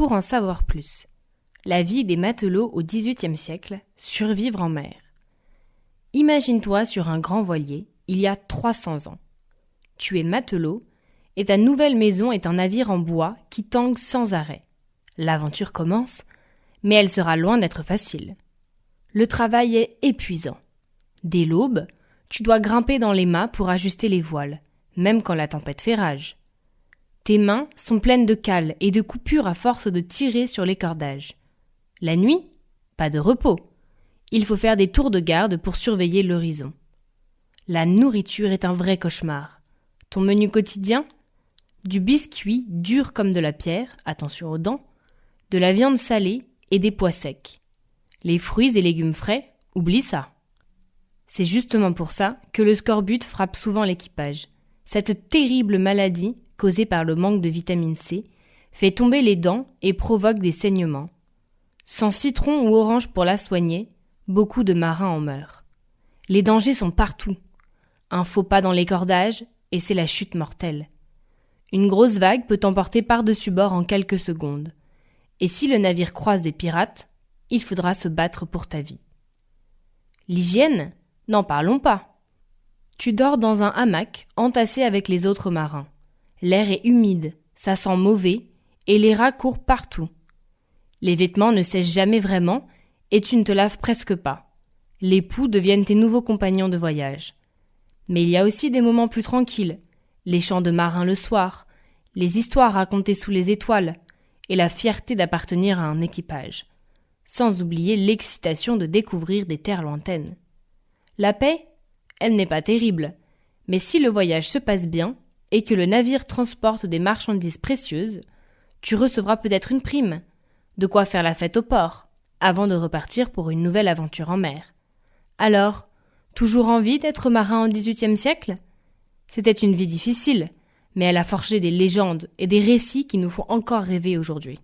Pour en savoir plus, la vie des matelots au XVIIIe siècle, survivre en mer. Imagine-toi sur un grand voilier, il y a 300 ans. Tu es matelot et ta nouvelle maison est un navire en bois qui tangue sans arrêt. L'aventure commence, mais elle sera loin d'être facile. Le travail est épuisant. Dès l'aube, tu dois grimper dans les mâts pour ajuster les voiles, même quand la tempête fait rage. Tes mains sont pleines de cales et de coupures à force de tirer sur les cordages. La nuit, pas de repos. Il faut faire des tours de garde pour surveiller l'horizon. La nourriture est un vrai cauchemar. Ton menu quotidien ? Du biscuit dur comme de la pierre, attention aux dents, de la viande salée et des pois secs. Les fruits et légumes frais, oublie ça. C'est justement pour ça que le scorbut frappe souvent l'équipage. Cette terrible maladie, causée par le manque de vitamine C, fait tomber les dents et provoque des saignements. Sans citron ou orange pour la soigner, beaucoup de marins en meurent. Les dangers sont partout. Un faux pas dans les cordages et c'est la chute mortelle. Une grosse vague peut t'emporter par-dessus bord en quelques secondes. Et si le navire croise des pirates, il faudra se battre pour ta vie. L'hygiène ? N'en parlons pas. Tu dors dans un hamac entassé avec les autres marins. L'air est humide, ça sent mauvais et les rats courent partout. Les vêtements ne sèchent jamais vraiment et tu ne te laves presque pas. Les poux deviennent tes nouveaux compagnons de voyage. Mais il y a aussi des moments plus tranquilles, les chants de marins le soir, les histoires racontées sous les étoiles et la fierté d'appartenir à un équipage. Sans oublier l'excitation de découvrir des terres lointaines. La paix, elle n'est pas terrible, mais si le voyage se passe bien et que le navire transporte des marchandises précieuses, tu recevras peut-être une prime, de quoi faire la fête au port, avant de repartir pour une nouvelle aventure en mer. Alors, toujours envie d'être marin au XVIIIe siècle ? C'était une vie difficile, mais elle a forgé des légendes et des récits qui nous font encore rêver aujourd'hui.